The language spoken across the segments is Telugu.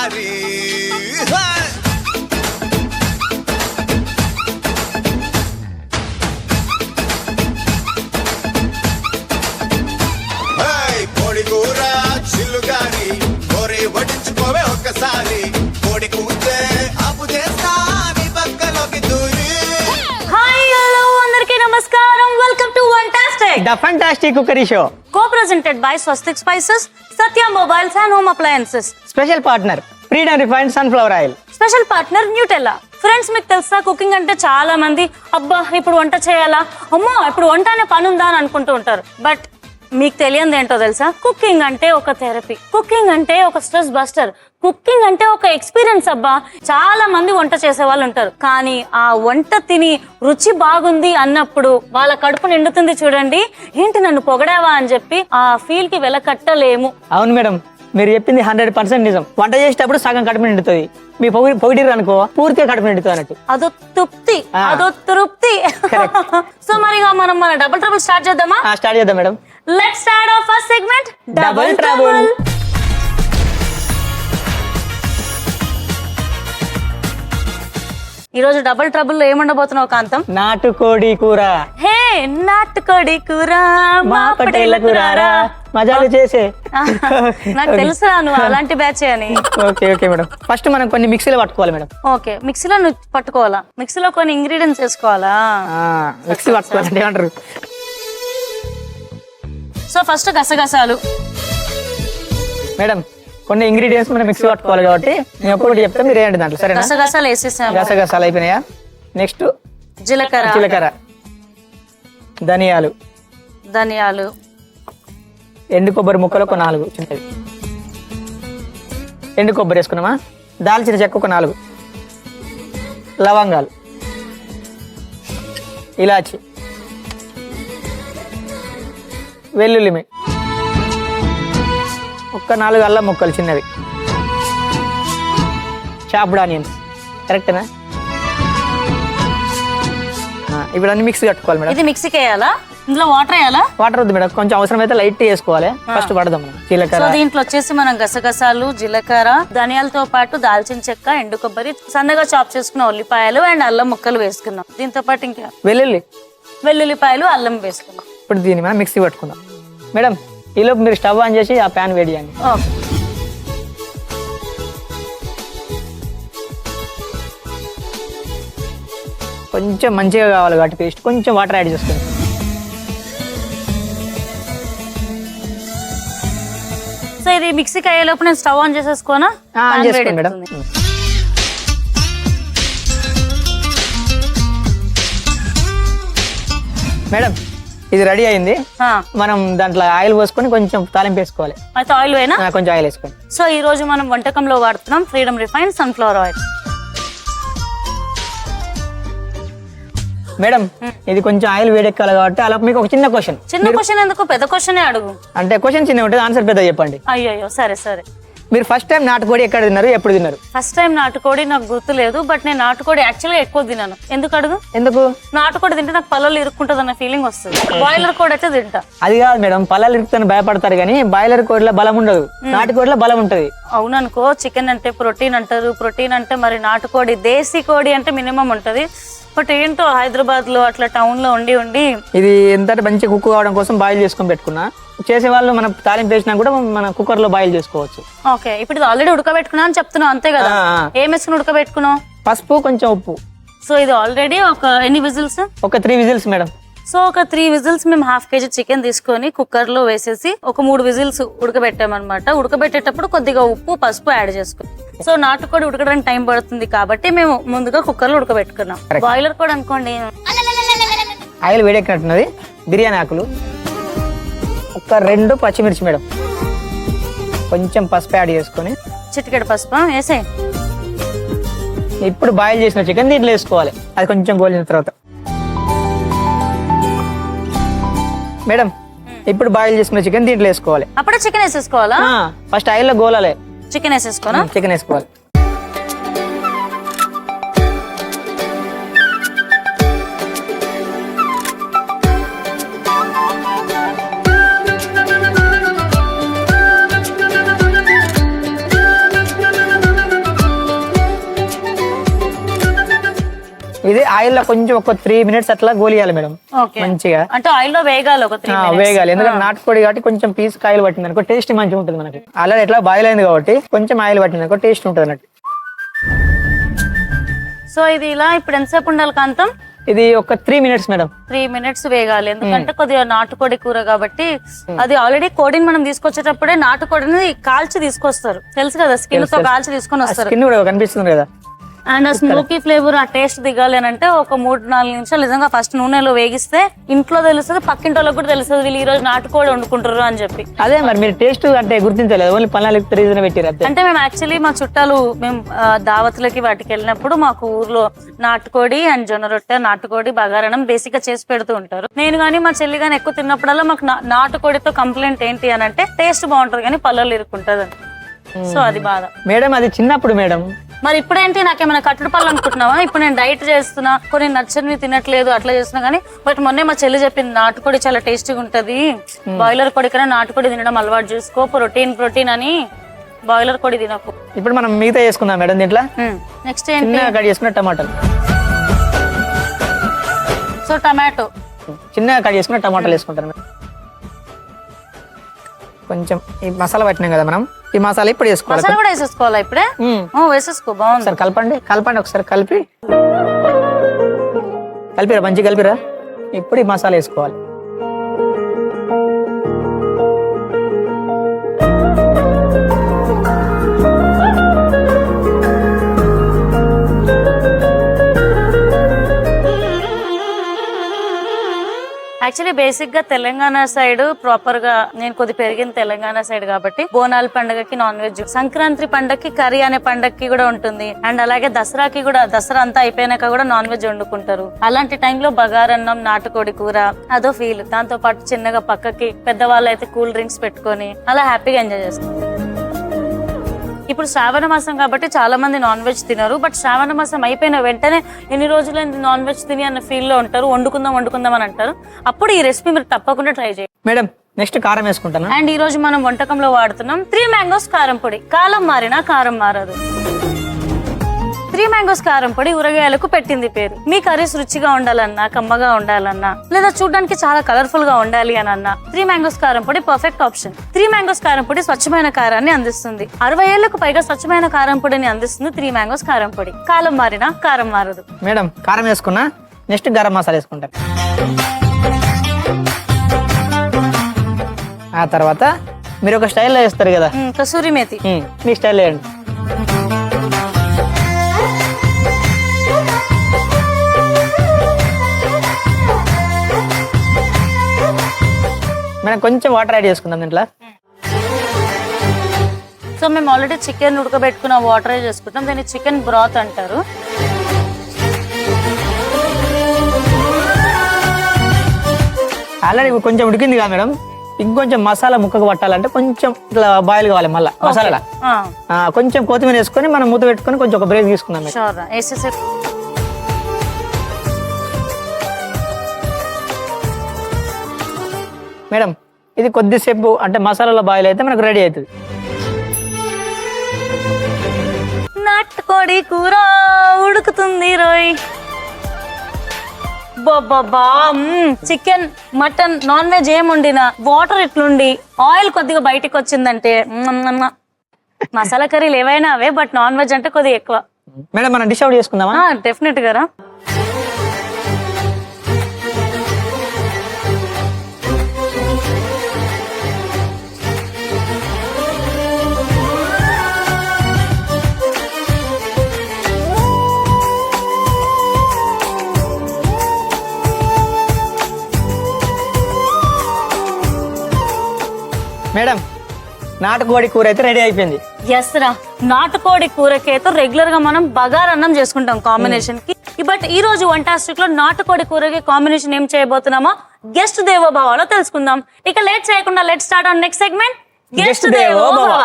చిలుగారి కోడి కూర చిల్లుగారి కోరి వడ్డించుకోవే ఒక్కసారి కోడి కూతే అప్పు చేస్తా నీ పక్కలోకి దూరి. హాయ్ హలో అందరికీ నమస్కారం. Welcome to Vantastic the fantastic cookery show, co-presented by Swastik Spices, Satya Mobiles and Home Appliances. Special partner Freedom refined sunflower oil, special partner Nutella. Friends, మీకు తెలుసా కుకింగ్ అంటే చాలా మంది అబ్బా ఇప్పుడు వంట చేయాలా, అమ్మో ఇప్పుడు వంట అనే పని ఉందా అని అనుకుంటూ ఉంటారు. బట్ మీకు తెలియదు ఏంటో తెలుసా, కుకింగ్ అంటే ఒక థెరపీ, కుకింగ్ అంటే ఒక స్ట్రెస్ బస్టర్, కుకింగ్ అంటే ఒక ఎక్స్పీరియన్స్. అబ్బా చాలా మంది వంట చేసే వాళ్ళు ఉంటారు, కానీ ఆ వంట తిని రుచి బాగుంది అన్నప్పుడు వాళ్ళ కడుపు నిండుతుంది చూడండి. ఏంటి నన్ను పొగడావా అని చెప్పి ఆ ఫీల్ కి వెలకట్టలేము. అవును మేడం, మీరు చెప్పింది 100% నిజం. వంట చేసేటప్పుడు సగం కడుపు నిండుతుంది, మీ పొగిడిరు అనుకో పూర్తిగా కడుపు నిండుతుంది అన్నట్టు. అదో తృప్తి, అదో తృప్తి. సో మరి మన డబుల్ ట్రబుల్ స్టార్ట్ చేద్దామా? స్టార్ట్ చేద్దాం madam. Let's start our first segment, double trouble. ఈ రోజు డబుల్ ట్రబుల్ లో ఏముండబోతున్నావు కాంతం? నాటుకోడి కూర. హే నాటుకోడి కూర మా పటేల కూరారా మజాలు చేసే. నాకు తెలుసా నువ్వు అలాంటి బ్యాచ్ అని. ఓకే ఓకే మేడం, ఫస్ట్ మనం కొన్ని మిక్సీలో పట్టుకోవాలి మేడం. ఓకే, మిక్సీలో నువ్వు పట్టుకోవాలా? మిక్సీలో కొన్ని ఇంగ్రీడియంట్స్ వేసుకోవాలా? మిక్సీ పట్టుకోవాలంటే ఏమంటారు? సో ఫస్ట్ గసగసాలు మేడం, కొన్ని ఇంగ్రీడియంట్స్ మనం మిక్సీ పట్టుకోవాలి కాబట్టి నేను ఒక్కొక్కటి చెప్తే మీరు ఏంటి దాంట్లో, సరేనా? గసగసాలు వేసేసాము. గసగసాలు అయిపోయినాయా? నెక్స్ట్ జీలకర్ర, ధనియాలు, ఎండు కొబ్బరి ముక్కలు ఒక 4 చిన్నవి, ఎండు కొబ్బరి వేసుకున్నామా, దాల్చిన చెక్క ఒక 4, లవంగాలు, ఇలాచి, వెల్లుల్లిమి ఒక్క 4 అల్లం ముక్కలు చిన్నవి, చాప్డ్ ఆనియన్స్. కరెక్టేనా? ఇప్పుడు అన్ని మిక్సీ కట్టుకోవాలి మేడం. ఇది మిక్సీకి వేయాలా? ఇందులో వాటర్ వేయాలా? వాటర్ వద్దు మేడం, కొంచెం అవసరం అయితే లైట్ వేసుకోవాలి. ఫస్ట్ పడదాం మనం జీలకర్ర. దీంట్లో వచ్చేసి మనం గసగసాలు, జీలకర్ర, ధనియాలతో పాటు దాల్చిన చెక్క, ఎండు కొబ్బరి, సన్నగా చాప్ చేసుకున్న ఉల్లిపాయలు అండ్ అల్లం ముక్కలు వేసుకున్నాం. దీంతో పాటు ఇంకా వెల్లుల్లిపాయలు, అల్లం వేసుకున్నాం. ఇప్పుడు దీన్ని మనం మిక్సీ పట్టుకుందాం మేడం. ఈలోపు మీరు స్టవ్ ఆన్ చేసి ఆ ప్యాన్ వేడి చేయండి. కొంచెం మంచిగా కావాలి కాబట్టి పేస్ట్ కొంచెం వాటర్ యాడ్ చేసుకోండి. సో ఇది మిక్సీకి అయ్యేలోపు నేను స్టవ్ ఆన్ చేసేసుకోనా? ఆన్ చేసుకోండి మేడం. మేడం ఇది రెడీ అయింది. మనం దాంట్లో ఆయిల్ పోసుకొని కొంచెం తాలింపు వేసుకోవాలి. అయితే ఆయిల్ వేనా? కొంచెం ఆయిల్ వేసుకోండి. సో ఈ రోజు మనం వంటకంలో వాడుతున్నాం freedom refined sunflower oil. Madam ఇది కొంచెం ఆయిల్ వేడెక్కాలి కాబట్టి అలా మీకు ఒక చిన్న క్వశ్చన్. చిన్న క్వశ్చన్ ఎందుకు, పెద్ద క్వశ్చన్ అడుగు. అంటే క్వశ్చన్ చిన్న ఉంటుంది, ఆన్సర్ పెద్ద చెప్పండి. అయ్యో సరే సరే. మీరు ఫస్ట్ టైం నాటుకోడి ఎక్కడ తిన్నారు, ఎప్పుడు తిన్నారు? ఫస్ట్ టైం నాటుకోడి నాకు గుర్తు లేదు, బట్ నేను నాటుకోడి యాక్చువల్గా ఎక్కువ తిన్నాను. ఎందుకు అడుగు? ఎందుకు? నాటుకోడి తింటే నాకు పళ్ళలో ఇరుక్కుంటుంది అన్న ఫీలింగ్ వస్తుంది. బాయిలర్ కోడి అయితే తింటా. అది కాదు మేడం, పళ్ళలు ఇరుకుతాను భయపడతారు కానీ బాయిలర్ కోడిలో బలం ఉండదు, నాటుకోడిలో బలం ఉంటది. అవుననుకో, చికెన్ అంటే ప్రోటీన్ అంటారు, ప్రోటీన్ అంటే మరి నాటుకోడి దేశీ కోడి అంటే మినిమం ఉంటది. బట్ ఏంటో హైదరాబాద్ లో అట్లా టౌన్ లో ఉండి ఇది ఎంత మంచి కుక్ కావడం కోసం బాయిల్ చేసుకొని పెట్టుకున్నా. చేసే వాళ్ళు మనం తాలింపు వేసినా కూడా మన కుక్కర్ లో బాయిల్ చేసుకోవచ్చు. ఓకే, ఇప్పుడు ఇది ఆల్రెడీ ఉడకబెట్టుకున్నా అని చెప్తున్నావు అంతే కదా? ఏం వేసుకుని ఉడకబెట్టుకున్నావు? పసుపు, కొంచెం ఉప్పు. సో ఇది ఆల్రెడీ ఎన్ని విజిల్స్? ఒక 3 విజిల్స్ మేడం. సో ఒక 3 విజిల్స్ మేము ½ kg చికెన్ తీసుకొని కుక్కర్ లో వేసేసి ఒక 3 విజిల్స్ ఉడకబెట్టామన్నమాట. ఉడకబెట్టేటప్పుడు కొద్దిగా ఉప్పు, పసుపు యాడ్ చేసుకున్నాం. సో నాటుకోడి ఉడకడానికి టైం పడుతుంది కాబట్టి మేము ముందుగా కుక్కర్ లో ఉడకబెట్టుకున్నాం. బాయిలర్ కూడా అనుకోండి. ఆయిల్ వేడెక్కినట్టున్నది. బిర్యానీ ఆకులు ఒక 2 పచ్చిమిర్చి మేడం, కొంచెం పసుపు యాడ్ చేసుకొని, చిటికెడు పసుపు వేసే. ఇప్పుడు బాయిల్ చేసిన చికెన్ దీంట్లో వేసుకోవాలి. అది కొంచెం గోలిన తర్వాత మేడం ఇప్పుడు బాయిల్ చేసుకున్న చికెన్ దీంట్లో వేసుకోవాలి. అప్పుడే చికెన్ వేసేసుకోవాలా? ఫస్ట్ ఆయిల్లో గోలాలి. చికెన్ వేసేసుకోవాలా? చికెన్ వేసుకోవాలి. ఇది ఆయిల్ లో కొంచెం ఒక 3 minutes అట్లా గోలియాలి మేడం ఓకే మంచిగా. అంటే ఆయిల్ లో వేగాలి ఒక 3 minutes. వేగాలి, ఎందుకంటే నాటుకోడి కాబట్టి కొంచెం పీస్ ఆయిల్ పట్టింది అనుకో టేస్ట్ మంచిగా ఉంటుంది మనకి. ఆల్రెడీ ఎట్లా బాయిల్ అయింది కాబట్టి కొంచెం ఆయిల్ పట్టింది అనుకో టేస్ట్ ఉంటుంది అన్నట్టు. సో ఇది ఇలా ఇప్పుడు ఎంతసేపు ఉండాలి కాంతం? ఇది ఒక 3 minutes మేడం. 3 minutes వేగాలి, ఎందుకంటే కొద్దిగా నాటుకోడి కూర కాబట్టి. అది ఆల్రెడీ కోడిని మనం తీసుకొచ్చేటప్పుడే నాటుకోడిని కాల్చి తీసుకొస్తారు, తెలుసు కదా, స్కిన్ తో కాల్చి తీసుకొని వస్తారు. స్కిన్ కూడా కనిపిస్తుంది కదా. అండ్ ఆ స్మోకీ ఫ్లేవర్, ఆ టేస్ట్ దిగాలి అని అంటే ఒక 3-4 నిమిషాలు నిజంగా ఫస్ట్ నూనెలో వేగిస్తే ఇంట్లో తెలుస్తుంది, పక్కింటి వాళ్ళకి కూడా తెలుస్తుంది వీళ్ళు ఈ రోజు నాటుకోడి వండుకుంటారు అని చెప్పి. అదే మరి మీరు టేస్ట్ అంటే గుర్తించలేదు, ఓన్లీ పన్నాలకు రీజన్ పెట్టారు అంతే. అంటే మేము యాక్చువల్లీ మా చుట్టాలు మేము దావతులకి వాటికి వెళ్ళినప్పుడు మాకు ఊర్లో నాటుకోడి అండ్ జొన్న రొట్టె, నాటుకోడి బగారణం బేసిక్ గా చేసి పెడుతూ ఉంటారు. నేను కానీ మా చెల్లి కానీ ఎక్కువ తిన్నప్పుడల్లా మాకు నాటుకోడితో కంప్లైంట్ ఏంటి అని అంటే టేస్ట్ బాగుంటది కానీ పళ్ళలు ఇరుక్కుంటది అని. సో అది బాధ మేడం, అది చిన్నప్పుడు మేడం. మరి ఇప్పుడేంటి నాకేమైనా కట్టుడు పళ్ళు అనుకుంటున్నావా? ఇప్పుడు నేను డైట్ చేస్తున్నా, కొన్ని నచ్చని తినట్లేదు అట్లా చేస్తున్నా కానీ, బట్ మొన్నే మా చెల్లి చెప్పింది నాటుకోడి చాలా టేస్టీగా ఉంటది, బాయిలర్ కోడి కన్నా నాటుకోడి తినడం అలవాటు చేసుకో, ప్రోటీన్ అని బాయిలర్ కోడి తినకు. ఇప్పుడు మనం మిగతా చేసుకుందాం మేడం. దీంట్లో నెక్స్ట్ ఏంటి? చిన్నగా కట్ చేసుకున్న టమాటాలు. సో టమాటో చిన్నగా కట్ చేసుకున్న టమాటాలు వేసుకుంటారు మేడం. కొంచెం ఈ మసాలా పట్టినాం కదా మనం, ఈ మసాలా ఇప్పుడు వేసుకోవాలి. మసాలా కూడా వేసేసుకోవాలా ఇప్పుడే? వేసేసుకో, బాగుంది. ఒకసారి కలపండి ఒకసారి కలిపిరా మంచిగా కలిపిరా. ఇప్పుడు ఈ మసాలా వేసుకోవాలి. యాక్చువల్లీ బేసిక్ గా తెలంగాణ సైడ్ ప్రాపర్ గా నేను కొద్ది పెరిగిన తెలంగాణ సైడ్ కాబట్టి బోనాల పండుగకి నాన్ వెజ్, సంక్రాంతి పండగకి కర్రీ అనే పండగకి కూడా ఉంటుంది, అండ్ అలాగే దసరాకి కూడా, దసరా అంతా అయిపోయినాక కూడా నాన్ వెజ్ వండుకుంటారు. అలాంటి టైంలో బగారన్నం, నాటుకోడి కూర అదో ఫీల్. దాంతో పాటు చిన్నగా పక్కకి పెద్దవాళ్ళు అయితే కూల్ డ్రింక్స్ పెట్టుకొని అలా హ్యాపీగా ఎంజాయ్ చేస్తారు. ఇప్పుడు శ్రావణ మాసం కాబట్టి చాలా మంది నాన్ వెజ్ తినరు, బట్ శ్రావణ మాసం అయిపోయిన వెంటనే ఎన్ని రోజులైంది నాన్ వెజ్ తిని అన్న ఫీల్ లో ఉంటారు, వండుకుందాం అని అంటారు. అప్పుడు ఈ రెసిపీ మీరు తప్పకుండా ట్రై చేయండి మేడం. నెక్స్ట్ కారం వేసుకుంటాను. అండ్ ఈ రోజు మనం వంటకంలో వాడుతున్నాం 3 mangoes కారం పొడి. కాలం మారినా కారం మారదు. 3 mangoes కారం పొడి ఊరగాయలకు పెట్టింది పేరు. మీ కర్రీస్ రుచిగా ఉండాలన్నా, కమ్మగా ఉండాలన్నా, లేదా చూడడానికి చాలా కలర్ఫుల్ గా ఉండాలి అని అన్నా 3 mangoes కారం పొడి పర్ఫెక్ట్ ఆప్షన్. 3 mangoes కారం పొడి స్వచ్ఛమైన కారాన్ని అందిస్తుంది. 60 ఏళ్లకు పైగా స్వచ్ఛమైన కారం పొడిని అందిస్తుంది 3 mangoes కారం పొడి. కాలం మారినా కారం మారదు. మేడం కారం వేసుకున్నా, నెక్స్ట్ గరం మసాలా వేసుకుంటాను. ఆ తర్వాత మీరు ఒక స్టైల్లో వేస్తారు కదా కసూరి మేతి, మీ స్టైల్ వేయండి. మనం కొంచెం వాటర్ యాడ్ చేసుకుందాం దీంట్లో. సో మేము ఆల్రెడీ చికెన్ ఉడకబెట్టుకున్న వాటర్ చేసుకుంటాం, దీన్ని చికెన్ బ్రాత్ అంటారు. ఆల్రెడీ కొంచెం ఉడికింది కదా మేడం, ఇంకొంచెం మసాలా ముక్కకు పట్టాలంటే కొంచెం ఇట్లా బాయిల్ కావాలి. మళ్ళీ మసాలా కొంచెం కొత్తిమీర వేసుకొని మనం మూత పెట్టుకొని కొంచెం ఒక బ్రేక్ తీసుకుందాం. మేడం ఇది కొద్దిసేపు అంటే మసాలాలో బాయిల్ అయితే మనకు రెడీ అవుతుంది. నాటుకోడి కూర ఉడుకుతుంది రోయ్. బాబా, చికెన్, మటన్, నాన్ వెజ్ ఏం వండినా వాటర్ ఇట్లుండి ఆయిల్ కొద్దిగా బయటకు వచ్చిందంటే మసాలా కర్రీలు ఏవైనా అవే, బట్ నాన్ వెజ్ అంటే కొద్దిగా ఎక్కువ. మేడం మనం డిష్ అవుట్ చేసుకుందామా? డెఫినెట్ గా. మేడం నాటుకోడి కూర అయితే రెడీ అయిపోయింది. ఎస్ రా, నాటుకోడి కూరకి అయితే రెగ్యులర్ గా మనం బగారన్నం చేసుకుంటాం కాంబినేషన్ కి. బట్ ఈ రోజు వంటాస్టిక్ లో నాటుకోడి కూరకి కాంబినేషన్ ఏం చేయబోతున్నామో గెస్ట్ దేవో భవలో తెలుసుకుందాం. ఇక లేట్ చేయకుండా let start on next segment, guest దేవో భవ.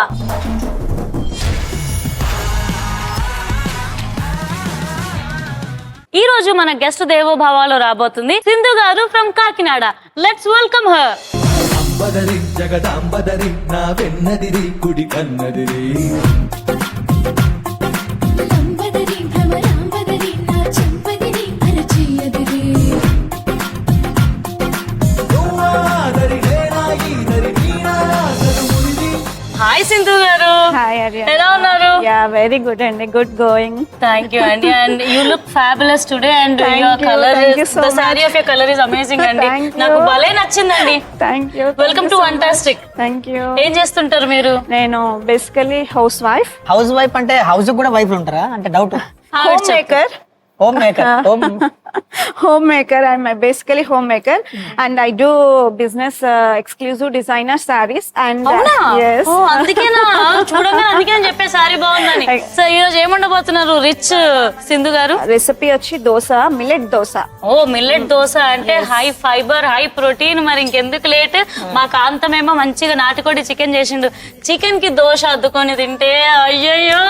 ఈ రోజు మన గెస్ట్ దేవో భవలో రాబోతుంది Sindhu garu from Kakinada. Let's welcome her. అంబదరి జగదాంబదరి నా వెన్నదిరి కుడి కన్నదిరి. అంబదరి భ్రమరాంబదరి నా చెంపదిరి హాయ్ సింధు గారు. Hi, Arya. ఎలా ఉన్నారు? Yeah, very good and good going. Thank you అండి. And you look fabulous today and Thank your you, colour thank you so the much. Sari of your colour is amazing అండి. Thank you. నాకు భలే నచ్చిందండి. Thank you. Welcome to Vantastic. Thank you. ఏం చేస్తుంటారు మీరు? నేను basically housewife, housewife అంటే హౌస్ కూడా వైఫ్ ఉంటారా అంటే doubt. Homemaker. Homemaker. Home maker. I'm basically home maker, and I do business exclusive designer sarees. And అవునా? yes, ఓ, అందుకేనా చూడగా అందుకే అని చెప్పే సారీ బాగుందని. సో ఈ రోజు ఏమండబోతున్నారు రిచ్ సింధు గారు? రెసిపీ వచ్చి దోశ, మిల్లెట్ దోశ. ఓ మిల్లెట్ దోశ అంటే హై ఫైబర్ హై ప్రోటీన్. మరి ఇంకెందుకు లేట్, మా కాంతమేమో మంచిగా నాటుకోడి చికెన్ చేసిండు. చికెన్ కి దోశ అద్దుకొని తింటే అయ్యయ్యో.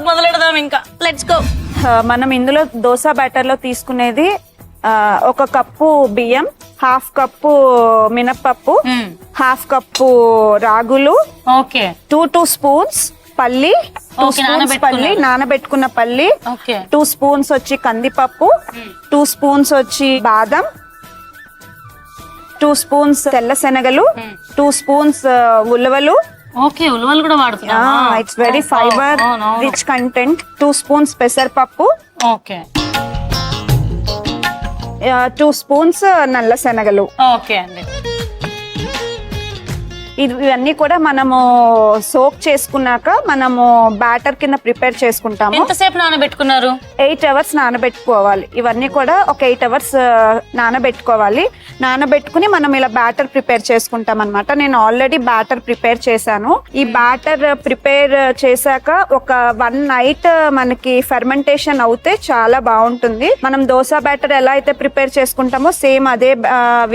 మొదలెడదాం ఇంకా, లెట్స్ గో. మనం ఇందులో దోశ బ్యాటర్ లో తీసుకునేది 1 కప్పు బియ్యం, 1/2 కప్పు మినప్పప్పు, 1/2 కప్పు రాగులు, ఓకే 2 స్పూన్స్ పల్లి, 2 Okay, స్పూన్స్ పల్లి, నానబెట్టుకున్న పల్లి, ఓకే 2 స్పూన్స్ వచ్చి కందిపప్పు, 2 స్పూన్స్ వచ్చి బాదం, 2 స్పూన్స్ తెల్ల శనగలు, 2 స్పూన్స్ ఉలవలు. ఓకే ఉలవలు కూడా వాడుతున్నావా? It's very fibre rich content. 2 spoons పెసరపప్పు, ఓకే 2 స్పూన్స్ నల్ల శనగలు. ఓకే అండి. ఇవన్నీ కూడా మనము సోక్ చేసుకున్నాక మనము బ్యాటర్ కింద ప్రిపేర్ చేసుకుంటాము. ఎంతసేపు నానబెట్టుకున్నారు? 8 అవర్స్ నానబెట్టుకోవాలి. ఇవన్నీ కూడా ఒక 8 అవర్స్ నానబెట్టుకోవాలి. నానబెట్టుకుని మనం ఇలా బ్యాటర్ ప్రిపేర్ చేసుకుంటాం అన్నమాట. నేను ఆల్రెడీ బ్యాటర్ ప్రిపేర్ చేశాను. ఈ బ్యాటర్ ప్రిపేర్ చేశాక ఒక 1 నైట్ మనకి ఫెర్మెంటేషన్ అవుతే చాలా బాగుంటుంది. మనం దోశ బ్యాటర్ ఎలా అయితే ప్రిపేర్ చేసుకుంటామో సేమ్ అదే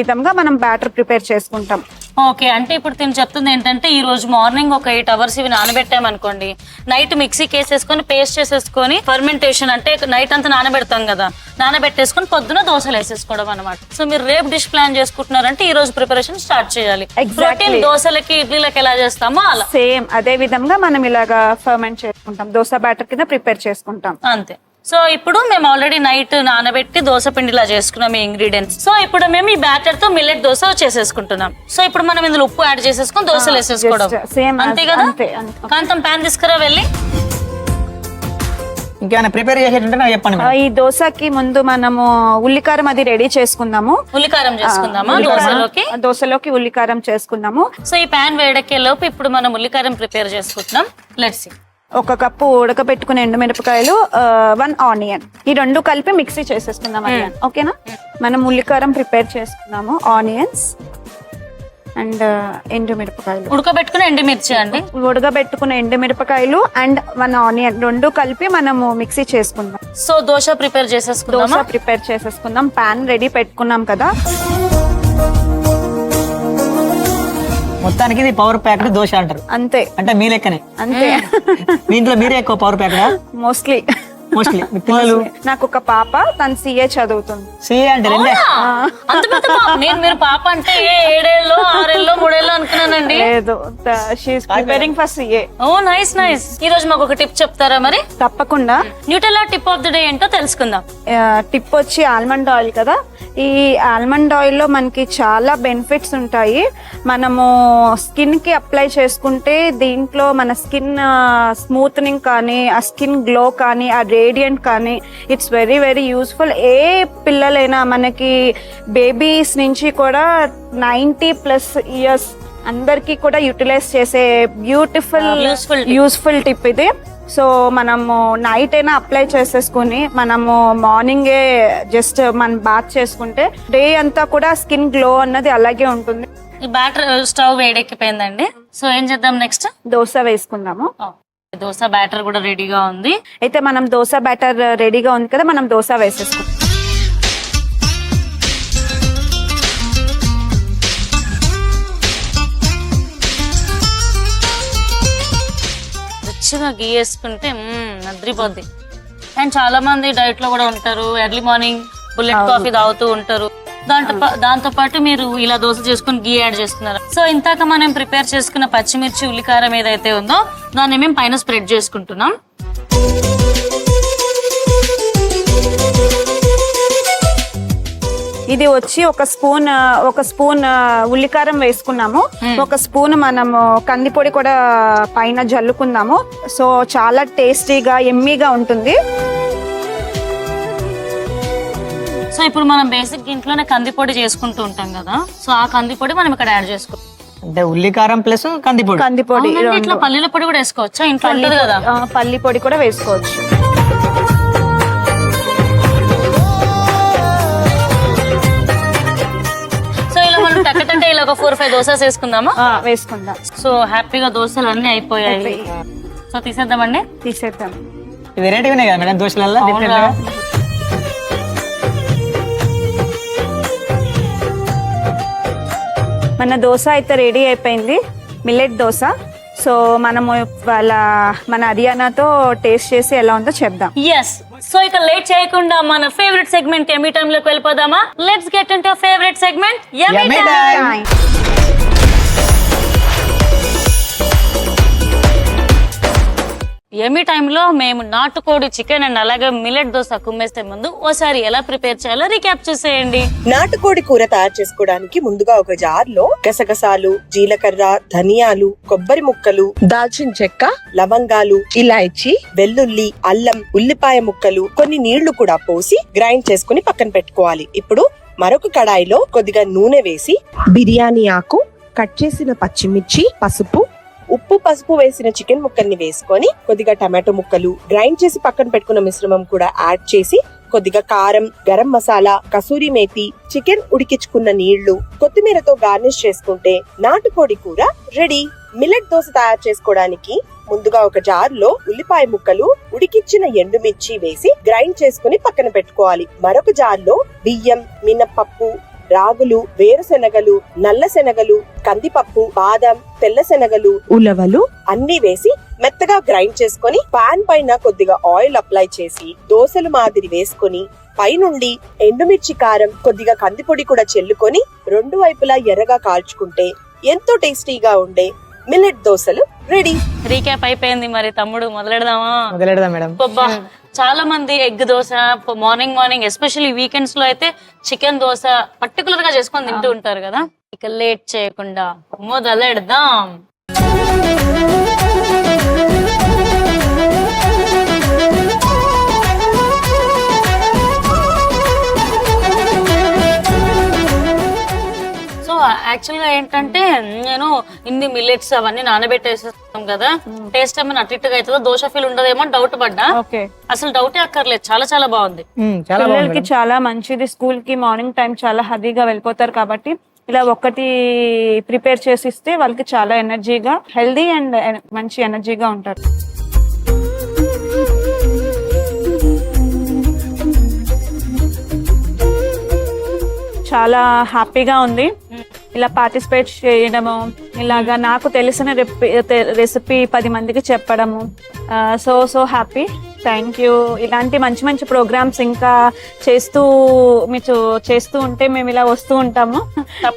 విధంగా మనం బ్యాటర్ ప్రిపేర్ చేసుకుంటాం. ఓకే అంటే ఇప్పుడు తిని చెప్తుంది ఏంటంటే ఈ రోజు మార్నింగ్ ఒక 8 అవర్స్ ఇవి నానబెట్టామనుకోండి, నైట్ మిక్సీకి వేసేసుకొని పేస్ట్ చేసేసుకొని ఫర్మెంటేషన్ అంటే నైట్ అంతా నానబెడతాం కదా, నానబెట్టేసుకొని పొద్దున దోశలు వేసేసుకోవడం అనమాట. సో మీరు రేపు డిష్ ప్లాన్ చేసుకుంటున్నారంటే ఈ రోజు ప్రిపరేషన్ స్టార్ట్ చేయాలి. ప్రోటీన్ దోశలకి ఇడ్లీలకి ఎలా చేస్తామో అలా సేమ్ అదే విధంగా మనం ఇలాగా ఫర్మెంట్ చేసుకుంటాం. దోశ బ్యాటర్ కింద ప్రిపేర్ చేసుకుంటాం అంతే. సో ఇప్పుడు మేము ఆల్రెడీ నైట్ నానబెట్టి దోశ పిండిలా చేసుకున్నాం ఈ ఇంగ్రీడియంట్స్. సో ఇప్పుడు మేము ఈ బ్యాటర్ తో మిల్లెట్ దోశ చేసేసుకుంటున్నాం. సో ఇప్పుడు మనం ఇందులో ఉప్పు యాడ్ చేసేసుకొని దోశలు వేసేసుకోవడం సేమ్ అంతే కదా. అంతే. కాంతం ప్యాన్ తీసుకురా వెళ్ళి. ఇంకేమైనా ప్రిపేర్ చేసేటంటే నాకు చెప్పండి మేడం. ఈ దోశకి ముందు మనము ఉల్లికారం అది రెడీ చేసుకుందాము. ఉల్లికారం చేసుకుందామా దోశలోకి ఉల్లికారం చేసుకుందాము. సో ఈ ప్యాన్ వేడెక్కే లోపు ఇప్పుడు మనం ఉల్లికారం ప్రిపేర్ చేసుకుంటున్నాం. Let's see. 1 కప్పు ఉడకబెట్టుకునే ఎండుమిరపకాయలు, 1 ఆనియన్, ఈ 2 కలిపి మిక్సీ చేసేసుకుందాం. ఓకేనా? మనం ఉల్లికారం ప్రిపేర్ చేసుకున్నాము. ఆనియన్స్ అండ్ ఎండుమిరపకాయలు, ఉడకబెట్టుకుని ఎండుమిర్చి అండి. ఉడకబెట్టుకున్న ఎండుమిరపకాయలు అండ్ 1 ఆనియన్ 2 కలిపి మనము మిక్సీ చేసుకుందాం. సో దోశ ప్రిపేర్ చేసేసుకుందాం. దోశ ప్రిపేర్ చేసేసుకుందాం. పాన్ రెడీ పెట్టుకున్నాం కదా. మొత్తానికి ఇది పవర్ ప్యాక్డ్ దోశ అంటారు. అంతే అంటే మీ లెక్కనే. అంతే. మీ ఇంట్లో మీరే ఎక్కువ పవర్ ప్యాక్డా? Mostly mostly. మీ పిల్లలు? నాకు ఒక పాప, తను CA చదువుతుంది. CA అంటే రెండే? అంత పెద్ద పాప? మీరు పాప అంటే 7 ఏళ్ళలో 6 ఏళ్ళలో 3 ఏళ్ళలో అనుకున్నానండి. లేదు, she's preparing for CA. Oh nice nice. ఈ రోజు మాకు ఒక టిప్ చెప్తారా మరి? తప్పకుండా. Nutella tip of the day ఏంటో తెలుసుకుందాం. టిప్ వచ్చి ఆల్మండ్ ఆయిల్ కదా. ఈ ఆల్మండ్ ఆయిల్ లో మనకి చాలా బెనిఫిట్స్ ఉంటాయి. మనము స్కిన్ కి అప్లై చేసుకుంటే దీంట్లో మన స్కిన్ స్మూత్నింగ్ కానీ, ఆ స్కిన్ గ్లో కానీ, ఆ రేడియంట్ కానీ, ఇట్స్ వెరీ వెరీ యూస్ఫుల్. ఏ పిల్లలైనా మనకి బేబీస్ నుంచి కూడా 90+ ఇయర్స్ అందరికీ కూడా యూటిలైజ్ చేసే బ్యూటిఫుల్ యూస్ఫుల్ టిప్ ఇది. సో మనము నైట్ అయినా అప్లై చేసేసుకుని మనము మార్నింగే జస్ట్ మనం బాత్ చేసుకుంటే డే అంతా కూడా స్కిన్ గ్లో అన్నది అలాగే ఉంటుంది. ఈ బ్యాటర్ స్టవ్ వేడెక్కిపోయిందండి. సో ఏం చేద్దాం నెక్స్ట్? దోశ వేసుకుందాము. దోశ బ్యాటర్ కూడా రెడీగా ఉంది. అయితే మనం దోశ బ్యాటర్ రెడీగా ఉంది కదా, మనం దోశ వేసేసుకుందాం. రిచ్గా గీ వేసుకుంటే అద్రిపోద్ది. అండ్ చాలా మంది డైట్ లో కూడా ఉంటారు, ఎర్లీ మార్నింగ్ బుల్లెట్ కాఫీ తాగుతూ ఉంటారు. దాంతో పాటు మీరు ఇలా దోశ చేసుకుని గీ యాడ్ చేస్తున్నారు. సో ఇంతాక మనం ప్రిపేర్ చేసుకున్న పచ్చిమిర్చి ఉల్లికారం ఏదైతే ఉందో దాన్ని మేము పైన స్ప్రెడ్ చేసుకుంటున్నాం. ఇది వచ్చి ఒక స్పూన్ ఉల్లికారం వేసుకున్నాము, ఒక స్పూన్ మనము కందిపొడి కూడా పైన జల్లుకుందాము. సో చాలా టేస్టీగా ఎమ్మీగా ఉంటుంది. సో ఇప్పుడు మనం బేసిక్ ఇంట్లోనే కందిపొడి చేసుకుంటూ ఉంటాం కదా, సో ఆ కందిపొడి మనం ఇక్కడ యాడ్ చేసుకోవాలి. అంటే ఉల్లికారం ప్లస్ కందిపొడి. కందిపొడి అవునండి, ఇట్లా పల్లీల పొడి కూడా వేసుకోవచ్చా? ఇంట్లో ఉంటుంది కదా. పల్లి పొడి కూడా వేసుకోవచ్చు. సో ఇలా మనం టక్కటంటే ఇలా ఒక 4-5 దోసెస్ వేసుకుందామా? వేసుకుందాం. సో హ్యాపీగా దోశలు అన్ని అయిపోయాయి. సో తీసేద్దామండి. తీసేద్దాం. వెరైటీ ఉన్నాయి కదా మేడం దోశలలో డిఫరెంట్ గా. మన దోశ అయితే రెడీ అయిపోయింది, మిల్లెట్ దోశ. సో మనము మన హర్యానాతో టేస్ట్ చేసి ఎలా ఉందో చెప్దాం. ఎస్, సో ఇక లేట్ చేయకుండా మన ఫేవరెట్ సెగ్మెంట్ యమ్మీ టైమ్ లోకి వెళ్ళిపోదామా? Let's get into favourite segment yummy time. Yummy టైంలో మేము నాటుకోడి చికెన్ అండ్ అలాగే మిల్లెట్ దోశ కుమ్మేస్తే ముందు ఓసారి ఎలా ప్రిపేర్ చేయాలో రీక్యాప్ చేసేయండి. నాటుకోడి కూర తయారు చేసుకోవడానికి ముందుగా ఒక జార్ లో గసగసాలు, జీలకర్ర, ధనియాలు, కొబ్బరి ముక్కలు, దాల్చిన చెక్క, లవంగాలు, ఇలాయచి, వెల్లుల్లి, అల్లం, ఉల్లిపాయ ముక్కలు, కొన్ని నీళ్లు కూడా పోసి గ్రైండ్ చేసుకుని పక్కన పెట్టుకోవాలి. ఇప్పుడు మరొక కడాయిలో కొద్దిగా నూనె వేసి బిర్యానీ ఆకు, కట్ చేసిన పచ్చిమిర్చి, పసుపు, ఉప్పు, పసుపు వేసిన చికెన్ ముక్కల్ని వేసుకొని కొద్దిగా టమాటో ముక్కలు, గ్రైండ్ చేసి పక్కన పెట్టుకున్న మిశ్రమం కూడా యాడ్ చేసి కొద్దిగా కారం, గరం మసాలా, కసూరి మేతి, చికెన్ ఉడికించుకున్న నీళ్లు, కొత్తిమీరతో గార్నిష్ చేసుకుంటే నాటుకోడి కూర రెడీ. మిల్లెట్ దోశ తయారు చేసుకోవడానికి ముందుగా ఒక జార్ లో ఉల్లిపాయ ముక్కలు, ఉడికించిన ఎండుమిర్చి వేసి గ్రైండ్ చేసుకుని పక్కన పెట్టుకోవాలి. మరొక జార్ లో బియ్యం, మినపప్పు, రాగులు, వేరుశెనగలు, నల్ల శనగలు, కందిపప్పు, బాదం, తెల్ల శనగలు, ఉలవలు అన్ని వేసి మెత్తగా గ్రైండ్ చేసుకొని పాన్ పైన కొద్దిగా ఆయిల్ అప్లై చేసి దోశలు మాదిరి వేసుకొని పైనుండి ఎండుమిర్చి, కారం, కొద్దిగా కందిపొడి కూడా చెల్లుకొని రెండు వైపులా ఎర్రగా కాల్చుకుంటే ఎంతో టేస్టీగా ఉండే మిల్లెట్ దోశలు రెడీ. రీక్యాప్ అయిపోయింది, మరి తమ్ముడు మొదలెడదామా? మొదలెడదాం మేడం. చాలా మంది egg dosa morning especially weekends లో అయితే చికెన్ దోశ పర్టికులర్ గా చేసుకొని తింటూ ఉంటారు కదా. ఇక లేట్ చేయకుండా మొదలెడదాం. యాక్చువల్ గా ఏంటంటే నేను ఇన్ని మిల్లెట్స్ అవన్నీ నానబెట్టేస్తాం కదా, టేస్ట్ ఏమైనా అటు ఇటుగా అవుతుందో, దోశ ఫీల్ ఉండదేమో డౌట్ పడ్డా. అసలు డౌటే అక్కర్లేదు, చాలా చాలా బాగుంది. పిల్లలకి చాలా మంచిది. స్కూల్ కి మార్నింగ్ టైం చాలా హెవీగా వెళ్ళిపోతారు కాబట్టి ఇలా ఒకటి ప్రిపేర్ చేసి ఇస్తే వాళ్ళకి చాలా ఎనర్జీగా, హెల్దీ అండ్ మంచి ఎనర్జీగా ఉంటారు. చాలా హ్యాపీగా ఉంది ఇలా పార్టిసిపేట్ చేయడము, ఇలాగా నాకు తెలిసిన రెసిపీ 10 మందికి చెప్పడము. So happy. Thank you. ఇలాంటి మంచి మంచి ప్రోగ్రామ్స్ ఇంకా మీరు చేస్తూ ఉంటే మేము ఇలా వస్తూ ఉంటాము.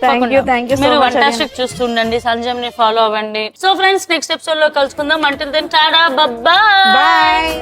Thank you so much. Fantastic చూస్తూ ఉండండి, సంజయ్ని ఫాలో అవ్వండి. సో ఫ్రెండ్స్, నెక్స్ట్ ఎపిసోడ్ లో కలుసుకుందాం. Until then tada, bye.